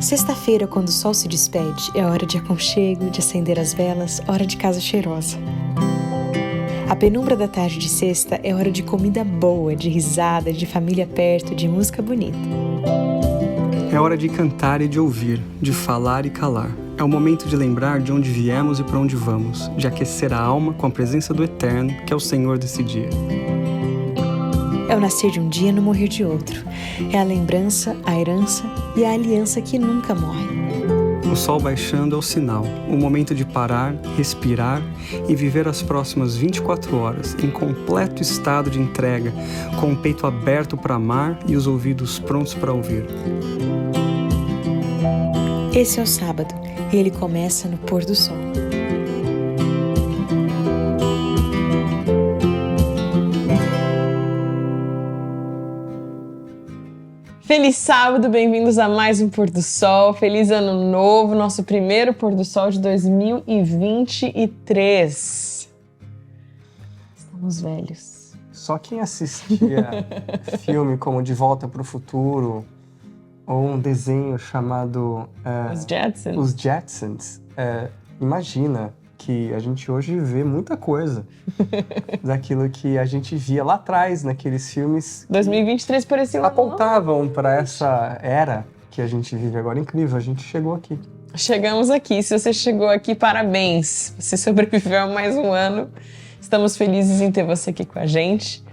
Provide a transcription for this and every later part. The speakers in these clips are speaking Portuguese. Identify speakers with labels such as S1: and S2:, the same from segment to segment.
S1: Sexta-feira, quando o sol se despede, é hora de aconchego, de acender as velas, hora de casa cheirosa. A penumbra da tarde de sexta é hora de comida boa, de risada, de família perto, de música bonita.
S2: É hora de cantar e de ouvir, de falar e calar. É o momento de lembrar de onde viemos e para onde vamos, de aquecer a alma com a presença do Eterno, que é o Senhor desse dia.
S1: É o nascer de um dia e no morrer de outro. É a lembrança, a herança e a aliança que nunca morre.
S2: O sol baixando é o sinal, o momento de parar, respirar e viver as próximas 24 horas em completo estado de entrega, com o peito aberto para amar e os ouvidos prontos para ouvir.
S1: Esse é o sábado e ele começa no pôr do sol.
S3: Feliz sábado, bem-vindos a mais um Pôr do Sol. Feliz ano novo, nosso primeiro Pôr do Sol de 2023. Estamos velhos.
S2: Só quem assistia filme como De Volta para o Futuro ou um desenho chamado
S3: Os
S2: Os Jetsons, imagina que a gente hoje vê muita coisa daquilo que a gente via lá atrás, naqueles filmes
S3: 2023 parecia
S2: apontavam para essa era que a gente vive agora. Incrível, a gente chegou aqui.
S3: Chegamos aqui. Se você chegou aqui, parabéns. Você sobreviveu a mais um ano. Estamos felizes em ter você aqui com a gente.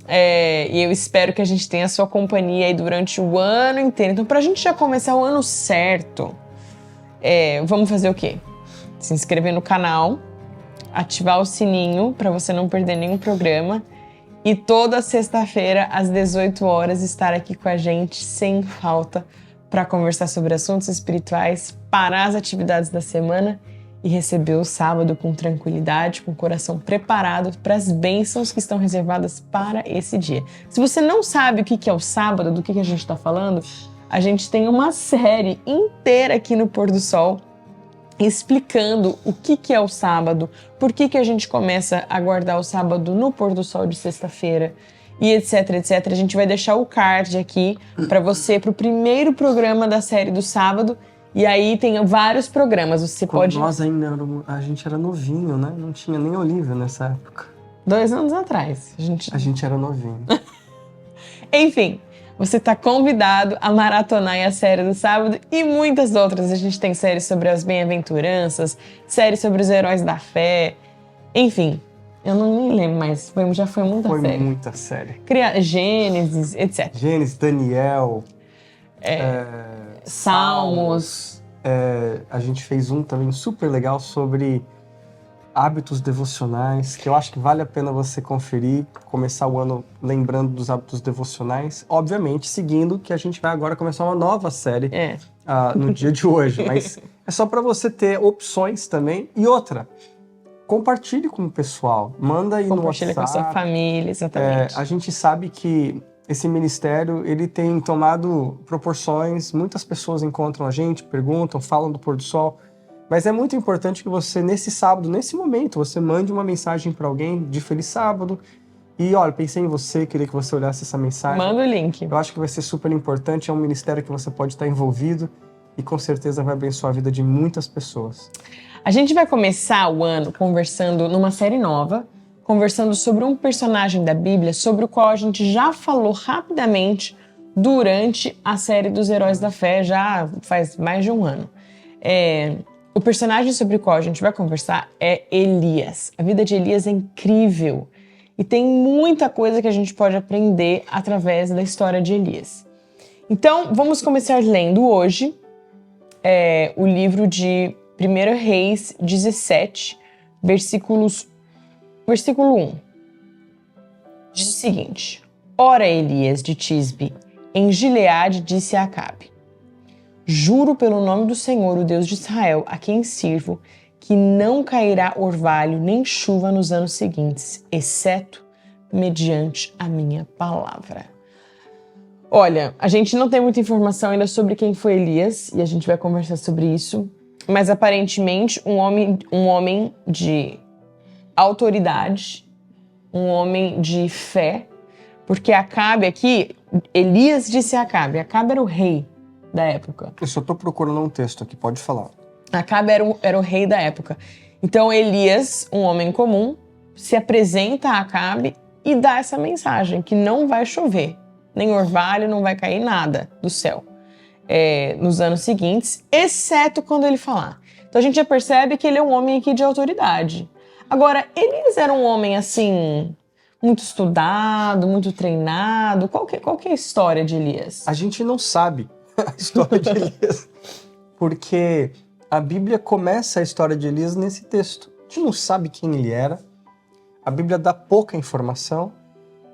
S3: E eu espero que a gente tenha a sua companhia aí durante o ano inteiro. Então, pra gente já começar o ano certo, vamos fazer o quê? Se inscrever no canal, ativar o sininho para você não perder nenhum programa e toda sexta-feira às 18 horas estar aqui com a gente sem falta para conversar sobre assuntos espirituais, parar as atividades da semana e receber o sábado com tranquilidade, com o coração preparado para as bênçãos que estão reservadas para esse dia. Se você não sabe o que é o sábado, do que a gente está falando, a gente tem uma série inteira aqui no Pôr do Sol explicando o que é o sábado, por que a gente começa a guardar o sábado no pôr do sol de sexta-feira e etc, etc. A gente vai deixar o card aqui para você, para o primeiro programa da série do sábado, e aí tem vários programas, você pode...
S2: Nós ainda a gente era novinho, né? Não tinha nem Olivia nessa época.
S3: 2 anos atrás.
S2: A gente era novinho.
S3: Enfim, você está convidado a maratonar a série do sábado e muitas outras. A gente tem séries sobre as bem-aventuranças, séries sobre os heróis da fé. Enfim, eu nem lembro mais. Já foi muita série.
S2: Foi muita série.
S3: Gênesis, etc.
S2: Gênesis, Daniel,
S3: Salmos.
S2: A gente fez um também super legal sobre hábitos devocionais, que eu acho que vale a pena você conferir, começar o ano lembrando dos hábitos devocionais, obviamente seguindo que a gente vai agora começar uma nova série no dia de hoje, mas é só para você ter opções também. E outra, compartilhe com o pessoal, manda aí no WhatsApp.
S3: Compartilhe com a sua família, exatamente.
S2: A gente sabe que esse ministério, ele tem tomado proporções, muitas pessoas encontram a gente, perguntam, falam do Pôr do Sol. Mas é muito importante que você, nesse sábado, nesse momento, você mande uma mensagem para alguém de Feliz Sábado. E, olha, pensei em você, queria que você olhasse essa mensagem.
S3: Manda o link.
S2: Eu acho que vai ser super importante, é um ministério que você pode estar envolvido e com certeza vai abençoar a vida de muitas pessoas.
S3: A gente vai começar o ano conversando numa série nova, conversando sobre um personagem da Bíblia, sobre o qual a gente já falou rapidamente durante a série dos Heróis da Fé, já faz mais de um ano. O personagem sobre o qual a gente vai conversar é Elias. A vida de Elias é incrível e tem muita coisa que a gente pode aprender através da história de Elias. Então, vamos começar lendo hoje o livro de 1 Reis 17, versículo 1. Diz o seguinte: Ora, Elias de Tisbe, em Gileade, disse a Acabe: Juro pelo nome do Senhor, o Deus de Israel, a quem sirvo, que não cairá orvalho nem chuva nos anos seguintes, exceto mediante a minha palavra. Olha, a gente não tem muita informação ainda sobre quem foi Elias, e a gente vai conversar sobre isso, mas aparentemente um homem de autoridade, um homem de fé, porque Acabe aqui, Elias disse a Acabe era o rei da época.
S2: Eu só tô procurando um texto aqui, pode falar.
S3: Acabe era o rei da época. Então Elias, um homem comum, se apresenta a Acabe e dá essa mensagem, que não vai chover, nem orvalho, não vai cair nada do céu nos anos seguintes, exceto quando ele falar. Então a gente já percebe que ele é um homem aqui de autoridade. Agora, Elias era um homem assim, muito estudado, muito treinado. Qual que é a história de Elias?
S2: A gente não sabe a história de Elias, porque a Bíblia começa a história de Elias nesse texto. A gente não sabe quem ele era, a Bíblia dá pouca informação,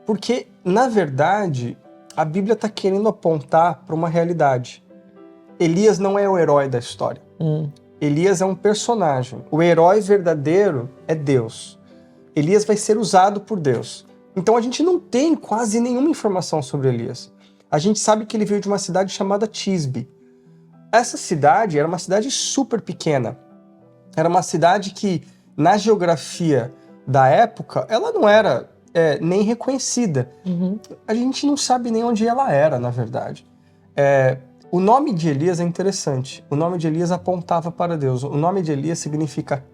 S2: porque, na verdade, a Bíblia está querendo apontar para uma realidade. Elias não é o herói da história. Elias é um personagem. O herói verdadeiro é Deus. Elias vai ser usado por Deus. Então a gente não tem quase nenhuma informação sobre Elias. A gente sabe que ele veio de uma cidade chamada Tisbe. Essa cidade era uma cidade super pequena. Era uma cidade que, na geografia da época, ela não era nem reconhecida. A gente não sabe nem onde ela era, na verdade. O nome de Elias é interessante. O nome de Elias apontava para Deus. O nome de Elias significa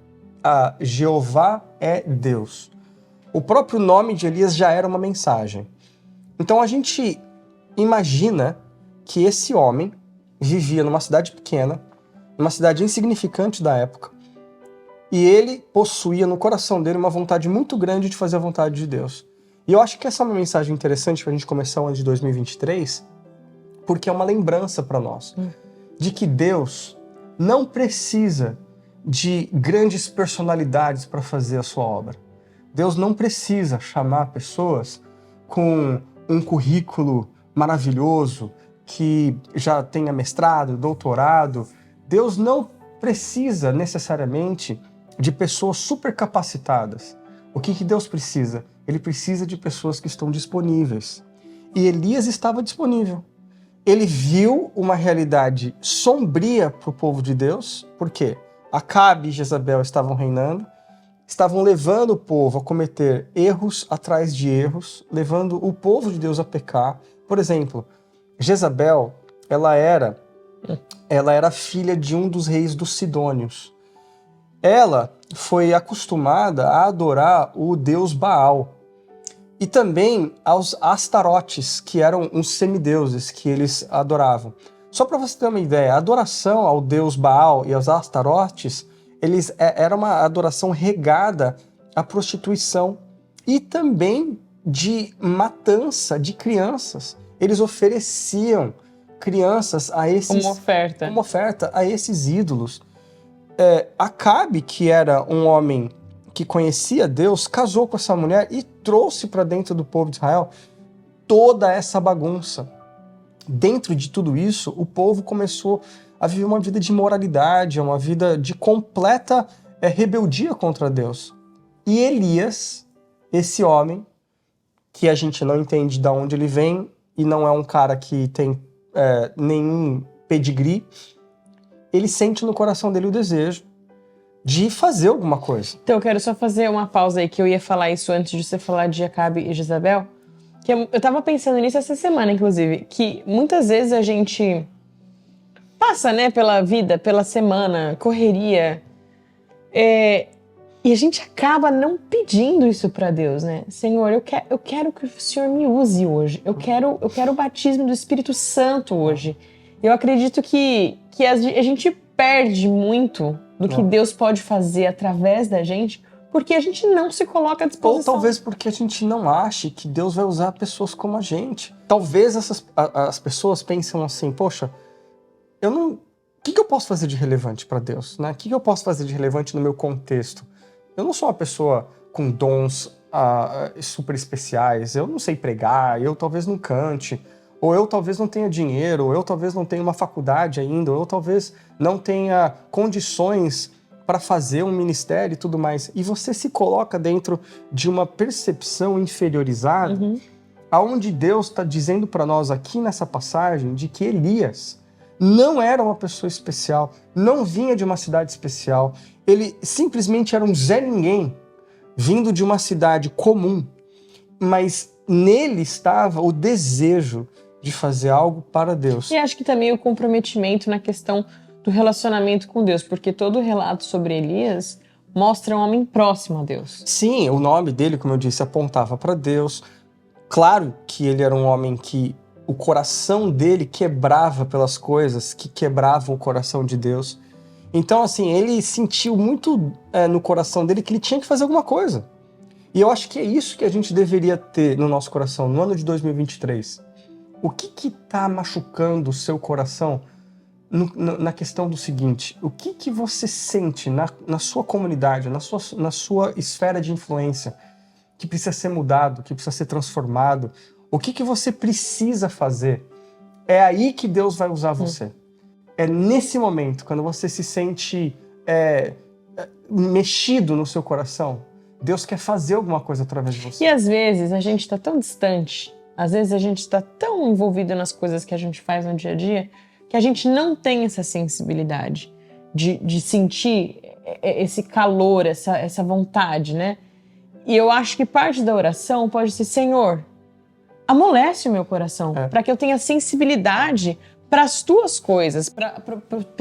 S2: Jeová é Deus. O próprio nome de Elias já era uma mensagem. Então a gente imagina que esse homem vivia numa cidade pequena, numa cidade insignificante da época, e ele possuía no coração dele uma vontade muito grande de fazer a vontade de Deus. E eu acho que essa é uma mensagem interessante para a gente começar o ano de 2023, porque é uma lembrança para nós de que Deus não precisa de grandes personalidades para fazer a sua obra. Deus não precisa chamar pessoas com um currículo maravilhoso, que já tenha mestrado, doutorado. Deus não precisa necessariamente de pessoas super capacitadas. O que Deus precisa? Ele precisa de pessoas que estão disponíveis. E Elias estava disponível. Ele viu uma realidade sombria para o povo de Deus. Por quê? Acabe e Jezabel estavam reinando, estavam levando o povo a cometer erros atrás de erros, levando o povo de Deus a pecar. Por exemplo, Jezabel, ela era filha de um dos reis dos Sidônios. Ela foi acostumada a adorar o deus Baal e também aos Astarotes, que eram uns semideuses que eles adoravam. Só para você ter uma ideia, a adoração ao deus Baal e aos Astarotes, era uma adoração regada à prostituição e também de matança de crianças. Eles ofereciam crianças a esses... Como oferta a esses ídolos. Acabe, que era um homem que conhecia Deus, casou com essa mulher e trouxe para dentro do povo de Israel toda essa bagunça. Dentro de tudo isso, o povo começou a viver uma vida de imoralidade, uma vida de completa rebeldia contra Deus. E Elias, esse homem, que a gente não entende de onde ele vem, e não é um cara que tem nenhum pedigree, ele sente no coração dele o desejo de fazer alguma coisa.
S3: Então eu quero só fazer uma pausa aí, que eu ia falar isso antes de você falar de Acabe e Jezabel. Que eu tava pensando nisso essa semana, inclusive, que muitas vezes a gente passa, né, pela vida, pela semana, correria, e a gente acaba não pedindo isso pra Deus, né? Senhor, eu quero que o Senhor me use hoje. Eu quero o batismo do Espírito Santo hoje. Eu acredito que a gente perde muito do que Deus pode fazer através da gente, porque a gente não se coloca à disposição.
S2: Ou talvez porque a gente não ache que Deus vai usar pessoas como a gente. Talvez as pessoas pensam assim, poxa, o que eu posso fazer de relevante para Deus? Né? O que eu posso fazer de relevante no meu contexto? Eu não sou uma pessoa com dons super especiais, eu não sei pregar, eu talvez não cante, ou eu talvez não tenha dinheiro, ou eu talvez não tenha uma faculdade ainda, ou eu talvez não tenha condições para fazer um ministério e tudo mais. E você se coloca dentro de uma percepção inferiorizada, aonde Deus está dizendo para nós aqui nessa passagem de que Elias não era uma pessoa especial, não vinha de uma cidade especial, ele simplesmente era um Zé Ninguém, vindo de uma cidade comum, mas nele estava o desejo de fazer algo para Deus.
S3: E acho que também o comprometimento na questão do relacionamento com Deus, porque todo o relato sobre Elias mostra um homem próximo a Deus.
S2: Sim, o nome dele, como eu disse, apontava para Deus. Claro que ele era um homem que o coração dele quebrava pelas coisas que quebravam o coração de Deus. Então, assim, ele sentiu muito no coração dele que ele tinha que fazer alguma coisa. E eu acho que é isso que a gente deveria ter no nosso coração no ano de 2023. O que está machucando o seu coração na questão do seguinte: o que você sente na sua comunidade, na sua esfera de influência, que precisa ser mudado, que precisa ser transformado? O que você precisa fazer? É aí que Deus vai usar você. É nesse momento, quando você se sente mexido no seu coração, Deus quer fazer alguma coisa através de você.
S3: E às vezes a gente está tão distante, às vezes a gente está tão envolvido nas coisas que a gente faz no dia a dia, que a gente não tem essa sensibilidade de sentir esse calor, essa vontade, né? E eu acho que parte da oração pode ser: Senhor, amolece o meu coração, para que eu tenha sensibilidade para as tuas coisas, para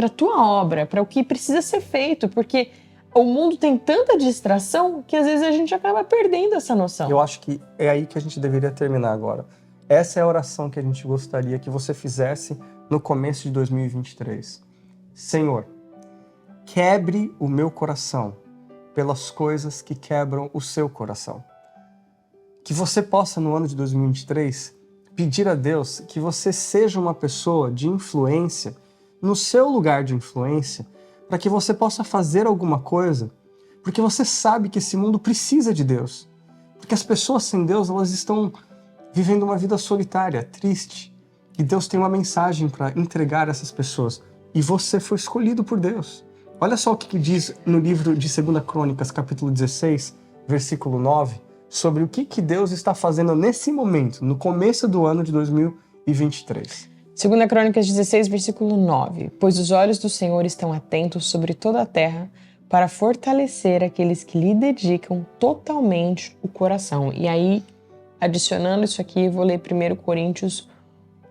S3: a tua obra, para o que precisa ser feito, porque o mundo tem tanta distração que às vezes a gente acaba perdendo essa noção.
S2: Eu acho que é aí que a gente deveria terminar agora. Essa é a oração que a gente gostaria que você fizesse no começo de 2023. Senhor, quebre o meu coração pelas coisas que quebram o seu coração. Que você possa, no ano de 2023, pedir a Deus que você seja uma pessoa de influência, no seu lugar de influência, para que você possa fazer alguma coisa, porque você sabe que esse mundo precisa de Deus. Porque as pessoas sem Deus, elas estão vivendo uma vida solitária, triste. E Deus tem uma mensagem para entregar a essas pessoas. E você foi escolhido por Deus. Olha só o que diz no livro de 2 Crônicas, capítulo 16, versículo 9, sobre o que Deus está fazendo nesse momento, no começo do ano de 2023.
S3: 2 Crônicas 16, versículo 9. Pois os olhos do Senhor estão atentos sobre toda a terra para fortalecer aqueles que lhe dedicam totalmente o coração. E aí, adicionando isso aqui, vou ler 1 Coríntios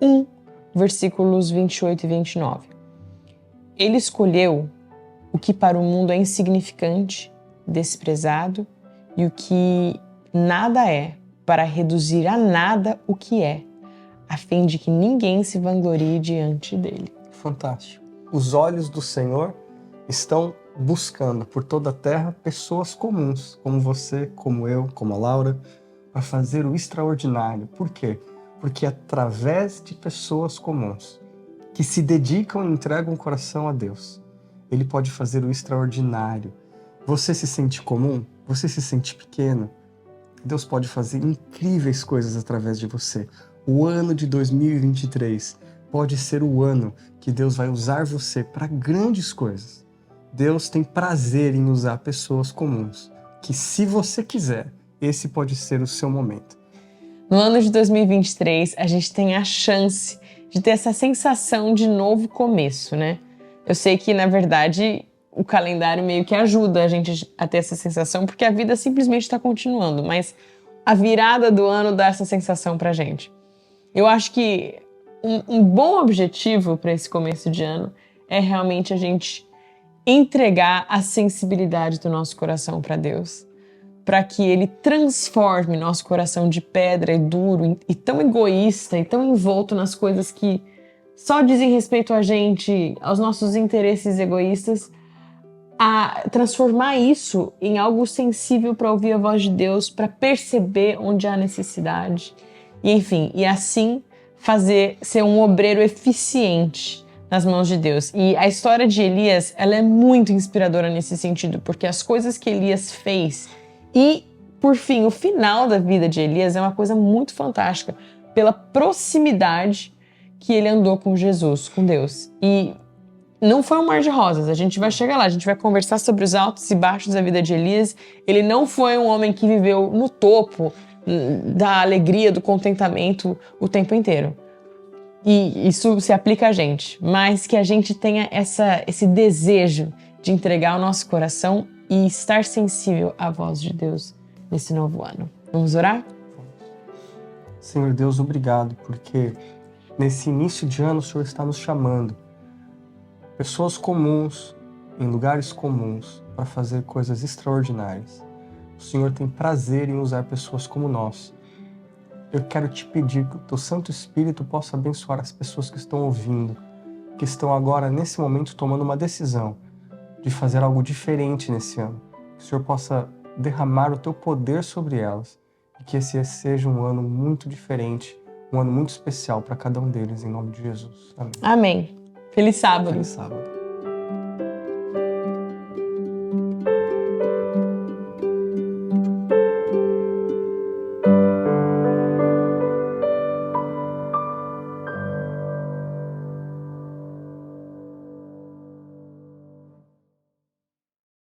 S3: 1, versículos 28 e 29. Ele escolheu o que para o mundo é insignificante, desprezado, e o que nada é, para reduzir a nada o que é, a fim de que ninguém se vanglorie diante dele.
S2: Fantástico. Os olhos do Senhor estão buscando por toda a terra pessoas comuns, como você, como eu, como a Laura, para fazer o extraordinário. Por quê? Porque através de pessoas comuns, que se dedicam e entregam o coração a Deus, Ele pode fazer o extraordinário. Você se sente comum? Você se sente pequeno? Deus pode fazer incríveis coisas através de você. O ano de 2023 pode ser o ano que Deus vai usar você para grandes coisas. Deus tem prazer em usar pessoas comuns, que se você quiser, esse pode ser o seu momento.
S3: No ano de 2023, a gente tem a chance de ter essa sensação de novo começo, né? Eu sei que, na verdade, o calendário meio que ajuda a gente a ter essa sensação, porque a vida simplesmente está continuando, mas a virada do ano dá essa sensação pra gente. Eu acho que um bom objetivo para esse começo de ano é realmente a gente entregar a sensibilidade do nosso coração para Deus, para que Ele transforme nosso coração de pedra e duro e tão egoísta e tão envolto nas coisas que só dizem respeito a gente, aos nossos interesses egoístas, a transformar isso em algo sensível para ouvir a voz de Deus, para perceber onde há necessidade. E enfim, e assim ser um obreiro eficiente nas mãos de Deus. E a história de Elias, ela é muito inspiradora nesse sentido, porque as coisas que Elias fez e, por fim, o final da vida de Elias é uma coisa muito fantástica, pela proximidade que ele andou com Jesus, com Deus. E não foi um mar de rosas, a gente vai chegar lá, a gente vai conversar sobre os altos e baixos da vida de Elias. Ele não foi um homem que viveu no topo da alegria, do contentamento o tempo inteiro. E isso se aplica a gente, mas que a gente tenha esse desejo de entregar o nosso coração e estar sensível à voz de Deus nesse novo ano. Vamos orar?
S2: Senhor Deus, obrigado, porque Nesse início de ano, o Senhor está nos chamando. Pessoas comuns, em lugares comuns, para fazer coisas extraordinárias. O Senhor tem prazer em usar pessoas como nós. Eu quero te pedir que o teu Santo Espírito possa abençoar as pessoas que estão ouvindo, que estão agora, nesse momento, tomando uma decisão de fazer algo diferente nesse ano. Que o Senhor possa derramar o teu poder sobre elas e que esse seja um ano muito diferente, um ano muito especial para cada um deles, em nome de Jesus. Amém.
S3: Amém. Feliz sábado.
S2: Feliz sábado.